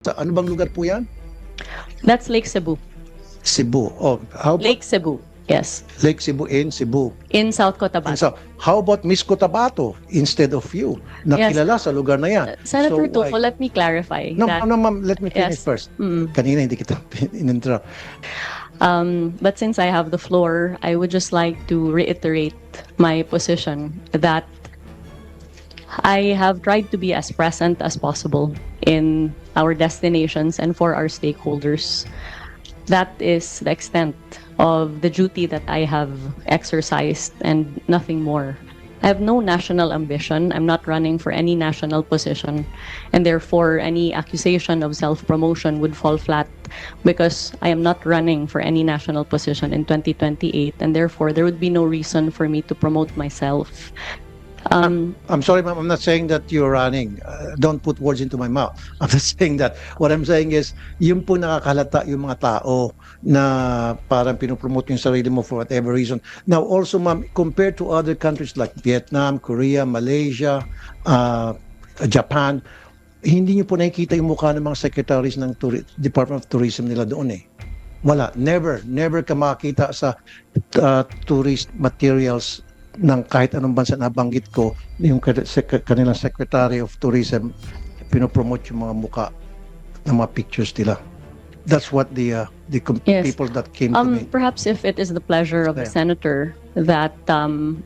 Ano bang lugar po yan? That's Lake Cebu. Cebu. Oh, how about Lake Cebu, yes. Lake Cebu in Cebu? In South And Cotabato. so, how about Miss Cotabato instead of you? Nakilala sa lugar na yan. Senator So, Tulfo, let me clarify No, that. no, ma'am, let me finish Yes. first. Mm. Kanina hindi kita in-interrupt. But since I have the floor, I would just like to reiterate my position that I have tried to be as present as possible in our destinations and for our stakeholders. That is the extent of the duty that I have exercised and nothing more. I have no national ambition. I'm not running for any national position, and therefore any accusation of self-promotion would fall flat because I am not running for any national position in 2028, and therefore there would be no reason for me to promote myself. I'm sorry, ma'am. I'm not saying that you're running. Don't put words into my mouth. I'm just saying that. What I'm saying is, yung po nakakalata yung mga tao na parang pinopromote yung sarili mo for whatever reason. Now, also, ma'am, compared to other countries like Vietnam, Korea, Malaysia, Japan, hindi niyo po nakikita yung mukha ng mga secretaries ng Department of Tourism nila doon eh. Wala. Never ka makakita sa tourist materials ng kahit anong bansa na banggit ko, yung kanilang Secretary of Tourism, pinopromote yung mga muka ng mga pictures nila. That's what the Yes. people that came to me. Perhaps if it is the pleasure of the Yeah. senator that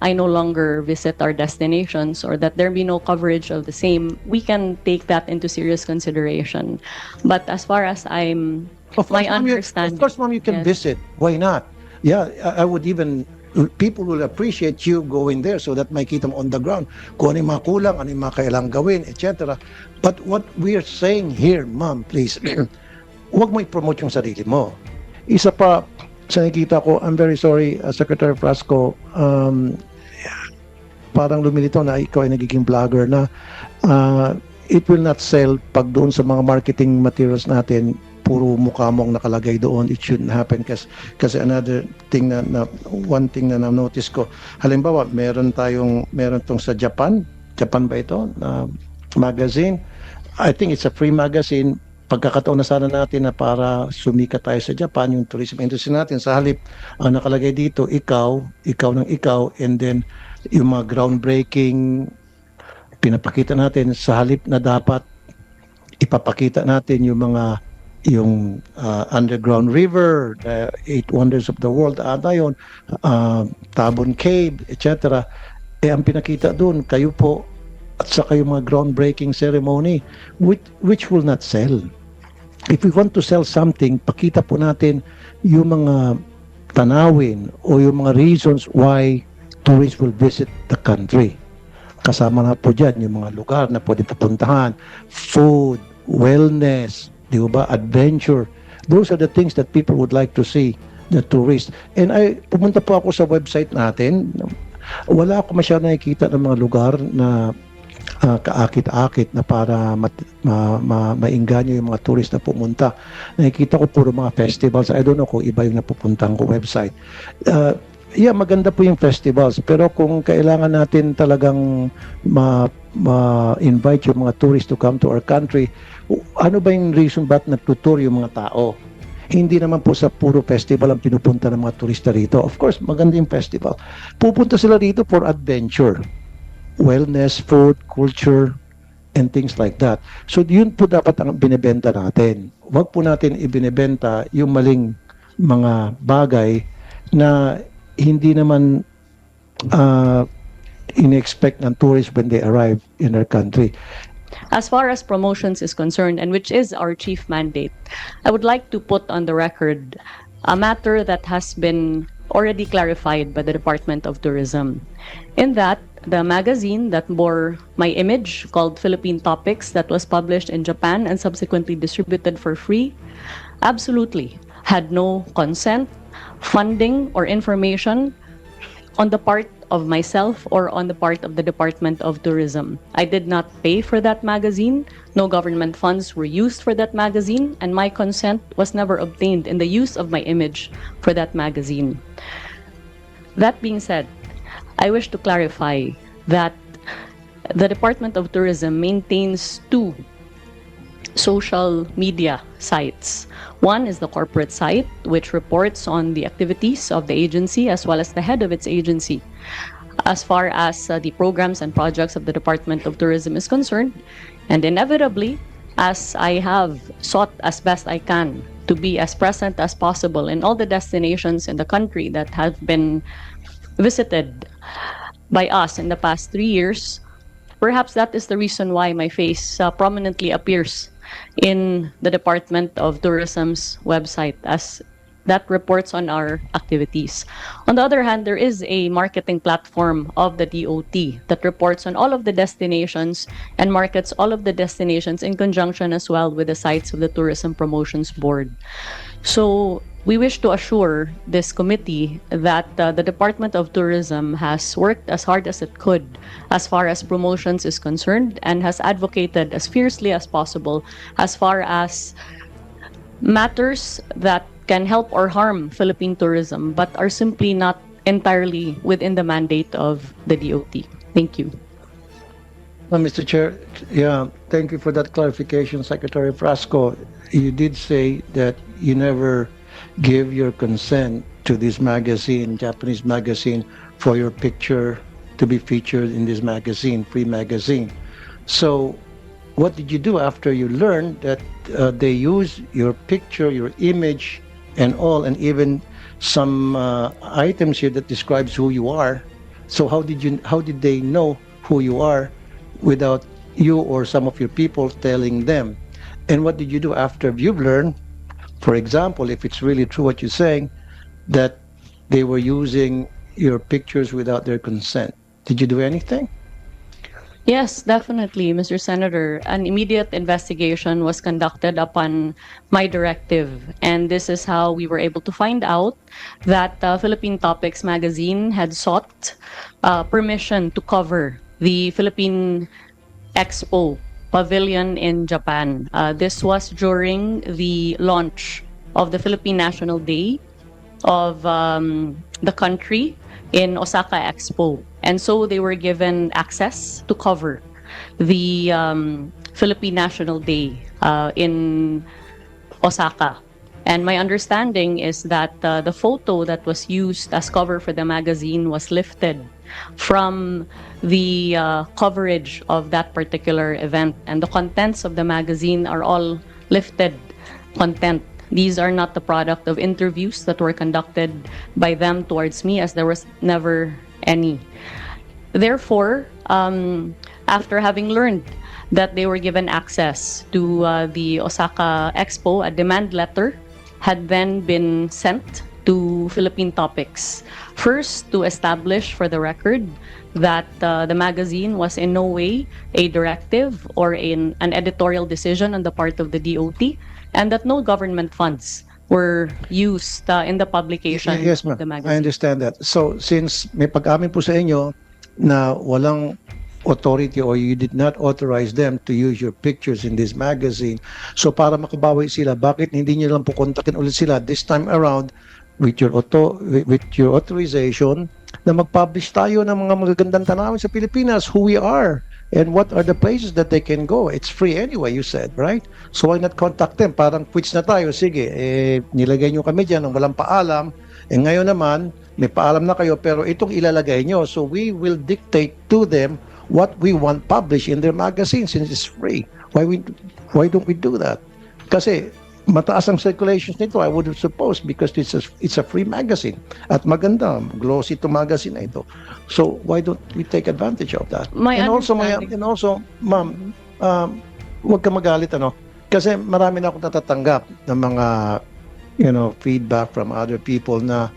I no longer visit our destinations or that there be no coverage of the same, we can take that into serious consideration. But as far as I'm, Of my course, ma'am, understanding, of course, ma'am, you can yes. visit. Why not? Yeah, I would even, people will appreciate you going there so that makita mo on the ground kung ano yung mga kulang, ano yung mga kailangang gawin, etc. But what we are saying here, ma'am, please, huwag mo i-promote yung sarili mo. Isa pa, sa nakikita ko, I'm very sorry, Secretary Frasco, parang lumilito na ikaw ay nagiging vlogger na it will not sell pag doon sa mga marketing materials natin puro mukha mo ang nakalagay doon. It shouldn't happen kasi another thing one thing na na-notice ko, halimbawa meron tong sa Japan ba ito na magazine. I think it's a free magazine. Pagkakataon na sana natin na para sumikat tayo sa Japan, yung tourism industry natin, sa halip ang nakalagay dito, ikaw and then yung mga groundbreaking pinapakita natin, sa halip na dapat ipapakita natin yung underground river, the 8 wonders of the world, yun, Tabon Cave, etc. Ang pinakita doon, kayo po, at saka yung mga groundbreaking ceremony, which will not sell. If we want to sell something, pakita po natin yung mga tanawin o yung mga reasons why tourists will visit the country. Kasama na po dyan yung mga lugar na pwede pupuntahan, food, wellness, di ba, adventure. Those are the things that people would like to see, the tourists. And pumunta po ako sa website natin. Wala ako masyadong nakikita ng mga lugar na kaakit-akit na para mainganyo yung mga tourist na pumunta. Nakikita ko puro mga festivals. I don't know kung iba yung napupuntahan ko website. Yeah, maganda po yung festivals. Pero kung kailangan natin talagang ma-invite yung mga tourists to come to our country, ano ba yung reason ba't nagtutur yung mga tao? Hindi naman po sa puro festival ang pinupunta ng mga turista rito. Of course, maganda yung festival. Pupunta sila rito for adventure, wellness, food, culture, and things like that. So yun po dapat ang binibenta natin. Huwag po natin ibinibenta yung maling mga bagay na hindi naman in-expect ng tourists when they arrive in our country. As far as promotions is concerned, and which is our chief mandate, I would like to put on the record a matter that has been already clarified by the Department of Tourism. In that, the magazine that bore my image, called Philippine Topics, that was published in Japan and subsequently distributed for free, absolutely had no consent, funding, or information on the part of myself or on the part of the Department of Tourism. I did not pay for that magazine. No government funds were used for that magazine, and my consent was never obtained in the use of my image for that magazine. That being said, I wish to clarify that the Department of Tourism maintains two social media sites. One is the corporate site, which reports on the activities of the agency as well as the head of its agency. As far as the programs and projects of the Department of Tourism is concerned, and inevitably, as I have sought as best I can to be as present as possible in all the destinations in the country that have been visited by us in the past 3 years, perhaps that is the reason why my face prominently appears in the Department of Tourism's website, as that reports on our activities. On the other hand, there is a marketing platform of the DOT that reports on all of the destinations and markets all of the destinations in conjunction as well with the sites of the Tourism Promotions Board. So we wish to assure this committee that the Department of Tourism has worked as hard as it could as far as promotions is concerned and has advocated as fiercely as possible as far as matters that can help or harm Philippine tourism but are simply not entirely within the mandate of the DOT. Thank you. Mr. Chair, yeah, thank you for that clarification, Secretary Frasco. You did say that you never give your consent to this magazine, Japanese magazine, for your picture to be featured in this magazine, free magazine. So what did you do after you learned that they use your picture, your image, and all, and even some items here that describes who you are? So how did they know who you are without you or some of your people telling them? And what did you do after you've learned, for example, if it's really true what you're saying, that they were using your pictures without their consent? Did you do anything? Yes, definitely, Mr. Senator. An immediate investigation was conducted upon my directive, and this is how we were able to find out that Philippine Topics magazine had sought permission to cover the Philippine Expo pavilion in Japan. This was during the launch of the Philippine National Day of the country in Osaka Expo. And so they were given access to cover the Philippine National Day in Osaka. And my understanding is that the photo that was used as cover for the magazine was lifted from the coverage of that particular event. And the contents of the magazine are all lifted content. These are not the product of interviews that were conducted by them towards me, as there was never any. Therefore, after having learned that they were given access to the Osaka Expo, a demand letter had then been sent to Philippine Topics. First, to establish for the record that the magazine was in no way a directive or an editorial decision on the part of the DOT, and that no government funds were used in the publication Yes, of the ma'am. I magazine. understand that. So, since may pag-amin po sa inyo na walang authority or you did not authorize them to use your pictures in this magazine, so para makabawi sila, bakit hindi niyo lang po kontakin ulit sila this time around with your authorization na mag-publish tayo ng mga magagandang tanawin sa Pilipinas, who we are, and what are the places that they can go. It's free anyway, you said, right? So why not contact them? Parang quits na tayo. Sige, nilagay nyo kami dyan ng walang paalam. Ngayon naman, may paalam na kayo, pero itong ilalagay nyo. So we will dictate to them what we want published in their magazine since it's free. Why don't we do that? Kasi mataas ang circulations nito, I would suppose, because it's a free magazine. At maganda, glossy to magazine na ito. So why don't we take advantage of that? My and also, understanding- ma'am, huwag ka magalit, ano? Kasi marami na akong natatanggap ng mga, feedback from other people na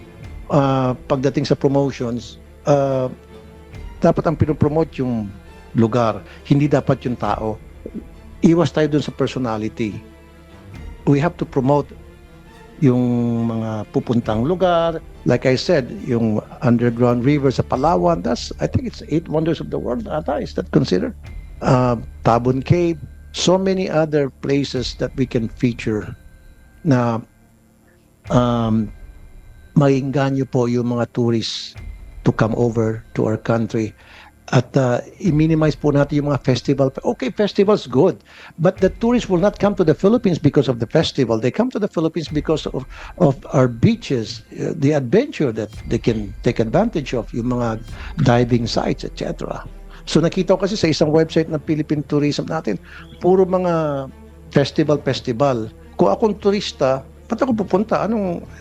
pagdating sa promotions, dapat ang pinopromote yung lugar, hindi dapat yung tao. Iwas tayo dun sa personality. We have to promote yung mga pupuntang lugar. Like I said, yung underground river sa Palawan, I think it's 8 wonders of the world ata. Is that considered? Tabon Cave. So many other places that we can feature na maingganyo po yung mga tourists to come over to our country. At i-minimize po natin yung mga festival. Okay, festivals, good. But the tourists will not come to the Philippines because of the festival. They come to the Philippines because of our beaches, the adventure that they can take advantage of, yung mga diving sites, etc. So nakita ko kasi sa isang website ng Philippine Tourism natin, puro mga festival. Kung akong turista, ba't ako pupunta?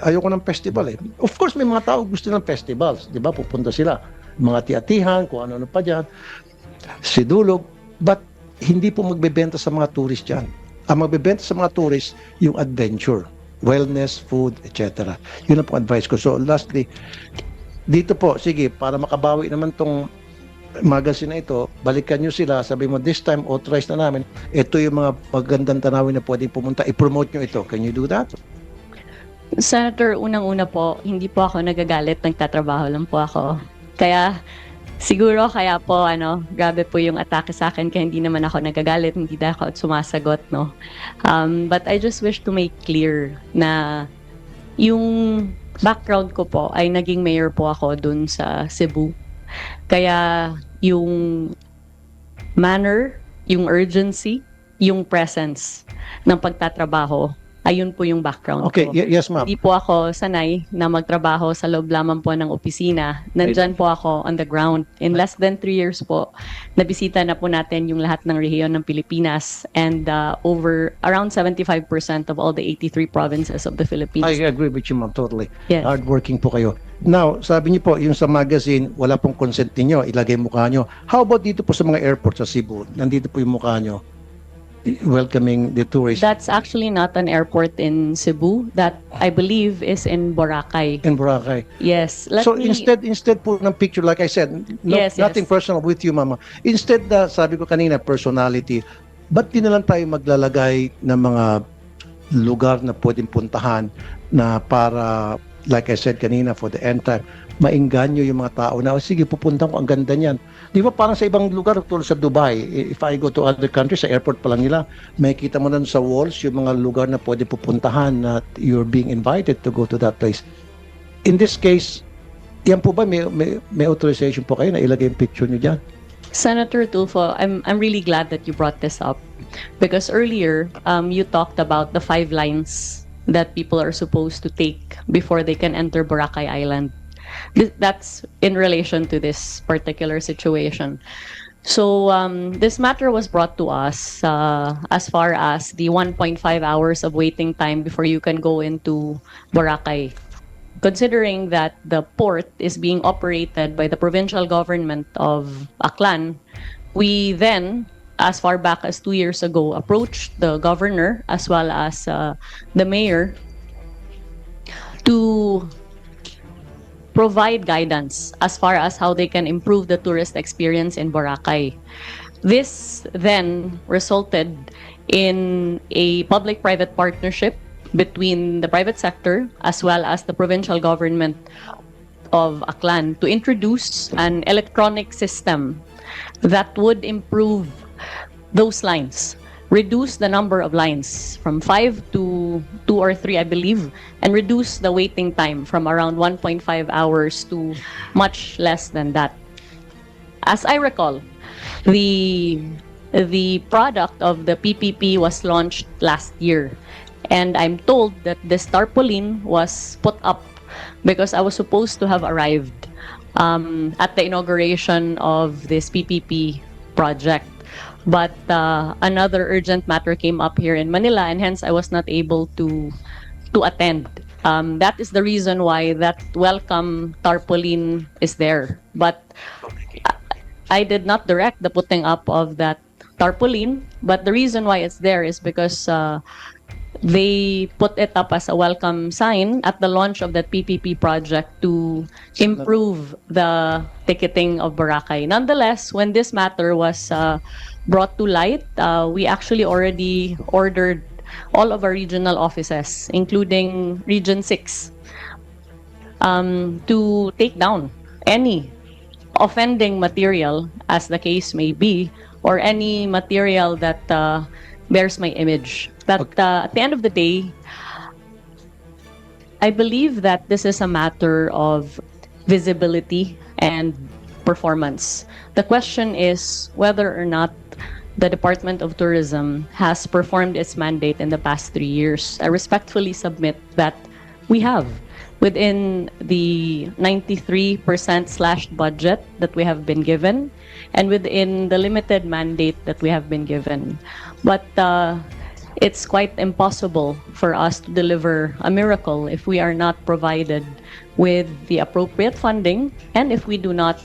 Ayoko ng festival eh. Of course, may mga tao gusto ng festivals. Di ba? Pupunta sila. Mga tiatihan, kung ano-ano pa dyan. Sidulog. But hindi po magbebenta sa mga tourist dyan. Ang magbebenta sa mga tourist, yung adventure, wellness, food, etc. Yun ang po advice ko. So lastly, dito po, sige, para makabawi naman tong magazine na ito, balikan nyo sila, sabi mo, this time, authorized na namin, ito yung mga magandang tanawin na pwedeng pumunta, i-promote nyo ito. Can you do that? Senator, unang-una po, hindi po ako nagagalit, nagtatrabaho lang po ako. Kaya, siguro kaya po, grabe po yung atake sa akin, kaya hindi naman ako nagagalit, hindi na ako sumasagot, no? But I just wish to make clear na yung background ko po ay naging mayor po ako dun sa Cebu. Kaya yung manner, yung urgency, yung presence ng pagtatrabaho, ayun po yung background Okay, ko. yes ma'am. Hindi po ako sanay na magtrabaho sa loob lamang po ng opisina. Nandyan po ako on the ground. In less than 3 years po, nabisita na po natin yung lahat ng rehiyon ng Pilipinas and around 75% of all the 83 provinces of the Philippines. I agree with you ma'am, totally. Yes. Hardworking po kayo. Now, sabi niyo po, yung sa magazine, wala pong consent niyo, ilagay mukha niyo. How about dito po sa mga airport sa Cebu? Nandito po yung mukha niyo, welcoming the tourists. That's actually not an airport in Cebu. That, I believe, is in Boracay. In Boracay. Yes. Instead po ng picture, like I said, Yes, nothing yes. personal with you, mama. Instead, sabi ko kanina, personality, ba't di na lang tayo maglalagay ng mga lugar na pwedeng puntahan na para, like I said kanina, for the end time, maingganyo yung mga tao na, sige, pupunta ko, ang ganda niyan. Di ba parang sa ibang lugar, tulad sa Dubai, if I go to other countries, sa airport pa lang nila, may kita mo na sa walls yung mga lugar na pwede pupuntahan na you're being invited to go to that place. In this case, yan po ba, may authorization po kayo na ilagay yung picture niyo dyan? Senator Tulfo, I'm really glad that you brought this up because earlier you talked about the 5 lines that people are supposed to take before they can enter Boracay Island. That's in relation to this particular situation. So this matter was brought to us as far as the 1.5 hours of waiting time before you can go into Boracay. Considering that the port is being operated by the provincial government of Aklan, we then, as far back as 2 years ago, approached the governor as well as the mayor to provide guidance as far as how they can improve the tourist experience in Boracay. This then resulted in a public-private partnership between the private sector as well as the provincial government of Aklan to introduce an electronic system that would improve those lines, reduce the number of lines from 5 to 2 or 3, I believe, and reduce the waiting time from around 1.5 hours to much less than that. As I recall, the product of the PPP was launched last year. And I'm told that this tarpaulin was put up because I was supposed to have arrived at the inauguration of this PPP project. But another urgent matter came up here in Manila, and hence I was not able to attend. That is the reason why that welcome tarpaulin is there. But I did not direct the putting up of that tarpaulin. But the reason why it's there is because they put it up as a welcome sign at the launch of that PPP project to improve the ticketing of Boracay. Nonetheless, when this matter was brought to light, we actually already ordered all of our regional offices, including Region 6, to take down any offending material, as the case may be, or any material that bears my image. But at the end of the day, I believe that this is a matter of visibility and performance. The question is whether or not the Department of Tourism has performed its mandate in the past 3 years. I respectfully submit that we have, within the 93% slashed budget that we have been given and within the limited mandate that we have been given. But it's quite impossible for us to deliver a miracle if we are not provided with the appropriate funding and if we do not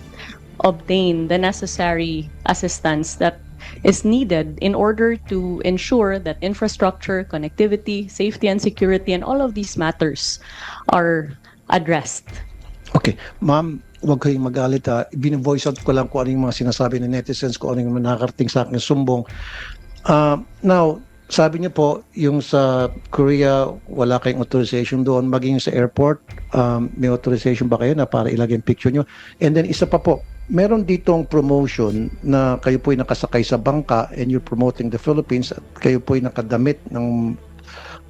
obtain the necessary assistance that is needed in order to ensure that infrastructure, connectivity, safety and security, and all of these matters are addressed. Okay, ma'am, huwag kayong magalit ha. Bine-voice out ko lang kung ano yung mga sinasabi ng netizens, kung ano yung nakakarating sa akin sumbong. Now, sabi niyo po, yung sa Korea, wala kayong authorization doon. Maging sa airport, may authorization ba kayo na para ilagay yung picture niyo? And then isa pa po, meron ditong promotion na kayo po'y nakasakay sa bangka and you're promoting the Philippines at kayo po'y nakadamit ng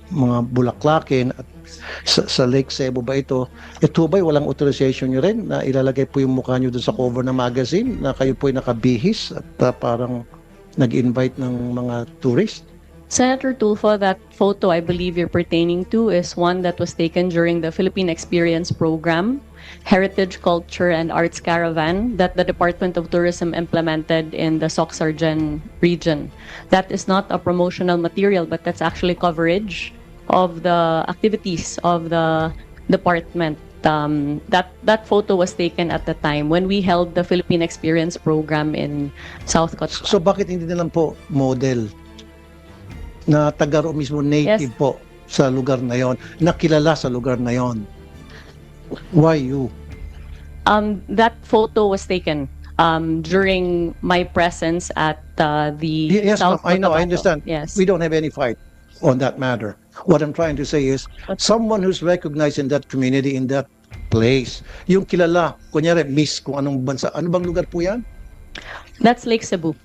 mga bulaklakin at sa Lake Cebu ba ito? Ito ba'y walang authorization nyo rin na ilalagay po yung mukha nyo doon sa cover ng magazine na kayo po'y nakabihis at parang nag-invite ng mga tourist? Senator Tulfo, that photo I believe you're pertaining to is one that was taken during the Philippine Experience Program, Heritage, Culture, and Arts Caravan that the Department of Tourism implemented in the Soc-Sargen region. That is not a promotional material, but that's actually coverage of the activities of the department. That photo was taken at the time when we held the Philippine Experience Program in South Cotabato. So bakit hindi na lang po model na taga roon mismo, native Yes. po sa lugar na yon, nakilala sa lugar na yon? Why you? That photo was taken during my presence at the Yes, ma'am, South I know, I Cotabato. understand. Yes. We don't have any fight on that matter. What I'm trying to say is, someone who's recognized in that community, in that place, yung kilala, kunyari, miss kung anong bansa, ano bang lugar po yan? That's Lake Cebu.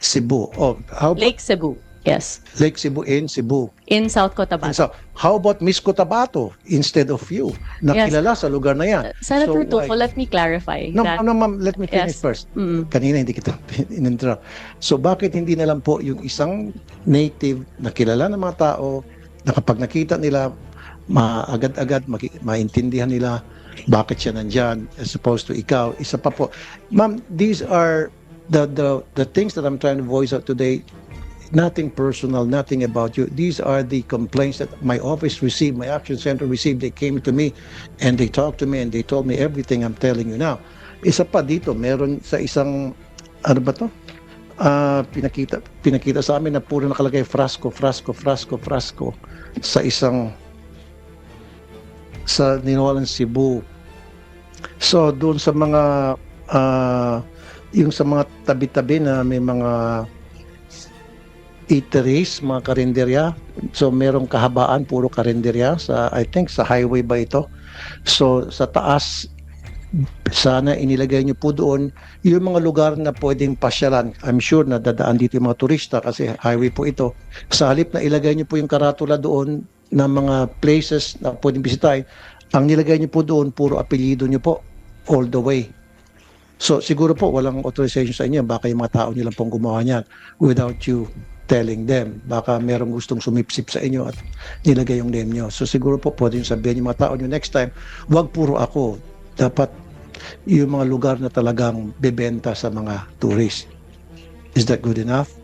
Cebu. Oh, how about Lake Cebu. Yes. Lake Cebu in Cebu? In South And Cotabato. so, how about Miss Cotabato instead of you? Nakilala sa lugar na yan. Senator So, Tulfo, let me clarify No, that. no, ma'am, let me finish Yes. first. Mm. Kanina hindi kita in-interrupt. So bakit hindi na lang po yung isang native na kilala ng mga tao na kapag nakita nila, maagad-agad maintindihan nila bakit siya nandyan as opposed to ikaw. Isa pa po. Ma'am, these are the things that I'm trying to voice out today. Nothing personal, nothing about you. These are the complaints that my office received, my action center received. They came to me and they talked to me and they told me everything I'm telling you now. Isa pa dito, meron sa isang, ano ba to? Pinakita sa amin na puro nakalagay Frasco sa isang, sa Ninolan, Cebu. So, doon sa mga, yung sa mga tabi-tabi na may mga eateries, mga karinderya. So merong kahabaan, puro karinderya sa, I think sa highway ba ito? So sa taas, sana inilagay niyo po doon yung mga lugar na pwedeng pasyalan. I'm sure na dadaan dito yung mga turista kasi highway po ito. Sa halip na ilagay niyo po yung karatula doon ng mga places na pwedeng bisitahin, ang nilagay niyo po doon, puro apelyido niyo po all the way. So siguro po walang authorization sa inyo, baka yung mga tao niyo lang pong gumawa niyan without you telling them. Baka merong gustong sumipsip sa inyo at nilagay yung name nyo. So siguro po pwede yung sabihin yung mga tao nyo next time, wag puro ako. Dapat yung mga lugar na talagang bebenta sa mga tourist. Is that good enough?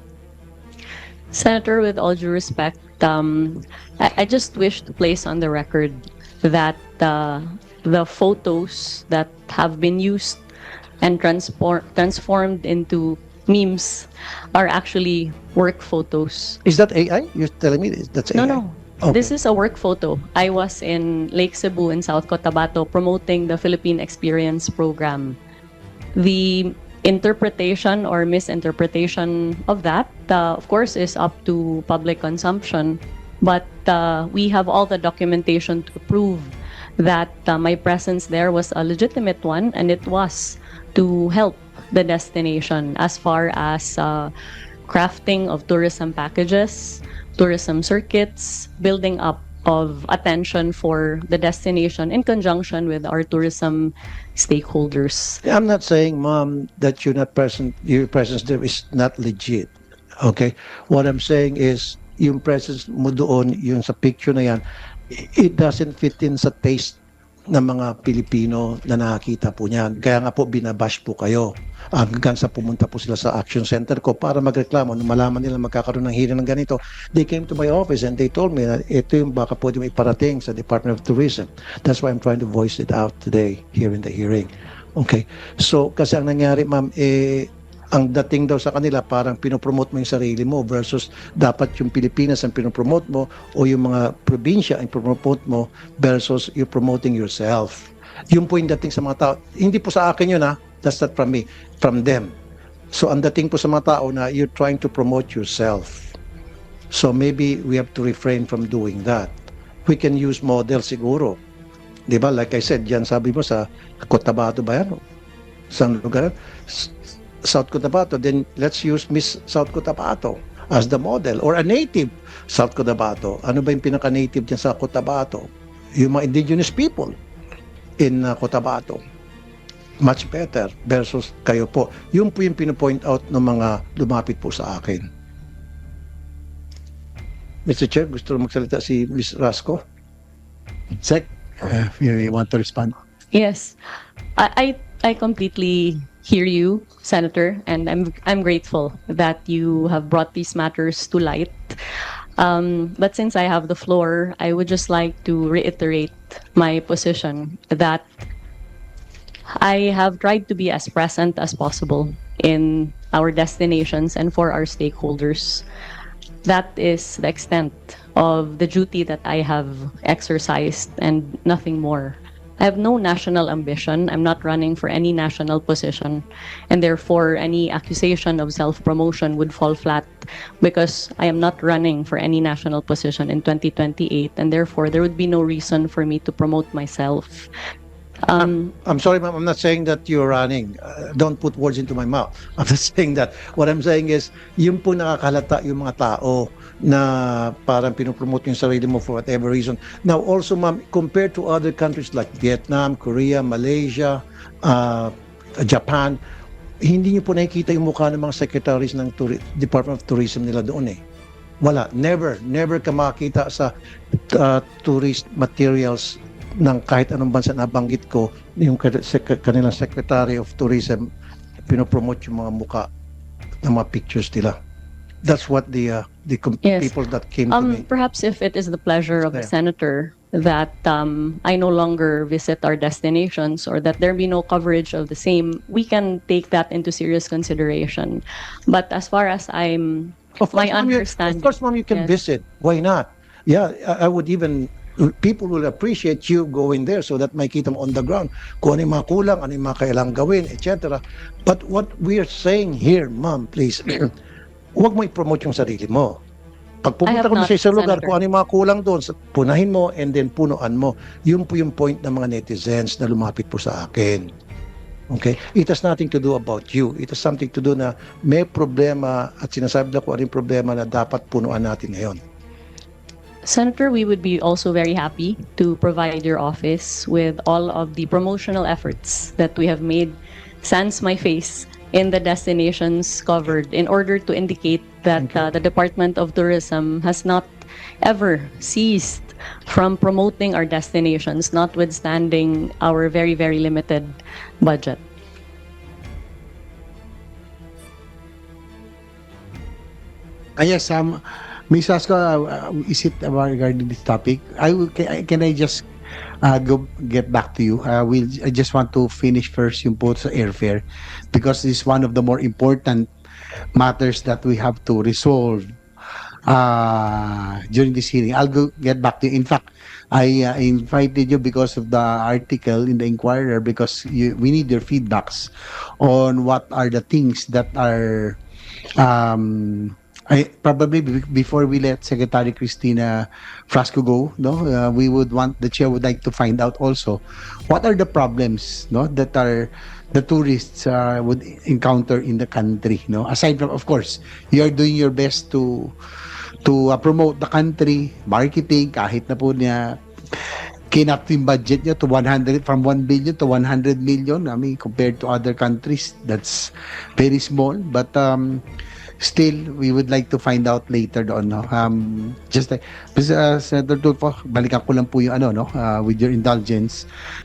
Senator, with all due respect, I just wish to place on the record that the photos that have been used and transformed into memes are actually work photos. Is that AI? You're telling me that's AI? No. Okay. This is a work photo. I was in Lake Cebu in South Cotabato promoting the Philippine Experience Program. The interpretation or misinterpretation of that, of course, is up to public consumption. But we have all the documentation to prove that my presence there was a legitimate one, and it was to help the destination as far as crafting of tourism packages, tourism circuits, building up of attention for the destination in conjunction with our tourism stakeholders. I'm not saying, Mom, that your presence there is not legit. Okay? What I'm saying is, yung presence mo doon, yung sa picture na yan, it doesn't fit in sa taste ng mga Pilipino na nakakita po niyan. Kaya nga po, binabash po kayo. Hanggang sa pumunta po sila sa action center ko para magreklamo. Nung malaman nila magkakaroon ng hearing ng ganito, they came to my office and they told me na ito yung baka pwede may parating sa Department of Tourism. That's why I'm trying to voice it out today here in the hearing. Okay. So, kasi ang nangyari, ma'am, ang dating daw sa kanila, parang pinopromote mo yung sarili mo versus dapat yung Pilipinas ang pinopromote mo o yung mga probinsya ang pinopromote mo versus you're promoting yourself. Yun po yung dating sa mga tao. Hindi po sa akin yun, ha? That's not from me, from them. So, ang dating po sa mga tao na you're trying to promote yourself. So, maybe we have to refrain from doing that. We can use model siguro. Diba? Like I said, yan sabi mo sa Cotabato ba yan? Saan lugar? South Cotabato, then let's use Miss South Cotabato as the model or a native South Cotabato. Ano ba yung pinaka-native dyan sa Cotabato? Yung mga indigenous people in Cotabato. Much better versus kayo po. Yun po yung pinopoint out ng mga lumapit po sa akin. Mr. Chair, gusto magsalita si Ms. Frasco? Sec, you want to respond? Yes, I completely hear you, Senator, and I'm grateful that you have brought these matters to light. But since I have the floor, I would just like to reiterate my position that I have tried to be as present as possible in our destinations and for our stakeholders. That is the extent of the duty that I have exercised and nothing more. I have no national ambition. I'm not running for any national position. And therefore, any accusation of self-promotion would fall flat because I am not running for any national position in 2028. And therefore, there would be no reason for me to promote myself. I'm sorry, ma'am. I'm not saying that you're running. Don't put words into my mouth. I'm not saying that. What I'm saying is, yung po nakakalata yung mga tao na parang pinopromote yung sarili mo for whatever reason. Now, also, ma'am, compared to other countries like Vietnam, Korea, Malaysia, Japan, hindi niyo po nakikita yung mukha ng mga secretaries ng Department of Tourism nila doon eh. Wala. Never ka makakita sa tourist materials ng kahit anong bansa na banggit ko, yung kanilang Secretary of Tourism, pinopromote yung mga muka ng mga pictures nila. That's what the Yes. people that came to me. Perhaps if it is the pleasure of the Senator that I no longer visit our destinations or that there be no coverage of the same, we can take that into serious consideration. But as far as I'm, Of my course, ma'am, understanding, of course, ma'am, you can yes. visit. Why not? Yeah, I would even, people will appreciate you going there so that makita mo on the ground kung ano yung mga kulang, ano yung mga kailangang gawin, etc. But what we are saying here, ma'am, please, huwag mo i-promote yung sarili mo. Pag pumunta ko na sa isang lugar, kung ano yung mga kulang doon, punahin mo and then punuan mo. Yun po yung point ng mga netizens na lumapit po sa akin. Okay? It has nothing to do about you. It has something to do na may problema at sinasabi na kung ano yung problema na dapat punuan natin ngayon. Senator, we would be also very happy to provide your office with all of the promotional efforts that we have made sans my face in the destinations covered in order to indicate that the Department of Tourism has not ever ceased from promoting our destinations, notwithstanding our very, very limited budget. Yes, Ms. Frasco, is it about regarding this topic? Can I just get back to you? I just want to finish first yung po sa airfare because this is one of the more important matters that we have to resolve during this hearing. I'll get back to you. In fact, I invited you because of the article in the Inquirer because we need your feedbacks on what are the things that are probably before we let Secretary Christina Frasco go, we would want, the chair would like to find out also what are the problems, that are the tourists would encounter in the country, aside from, of course, you are doing your best to to promote the country, marketing, kahit na po niya kinap yung budget niya to 100, from 1 billion to 100 million. I mean, compared to other countries, that's very small. But still, we would like to find out later doon, no? Just like, Senator Tulfo, balikan ko lang po yung ano, no? With your indulgence.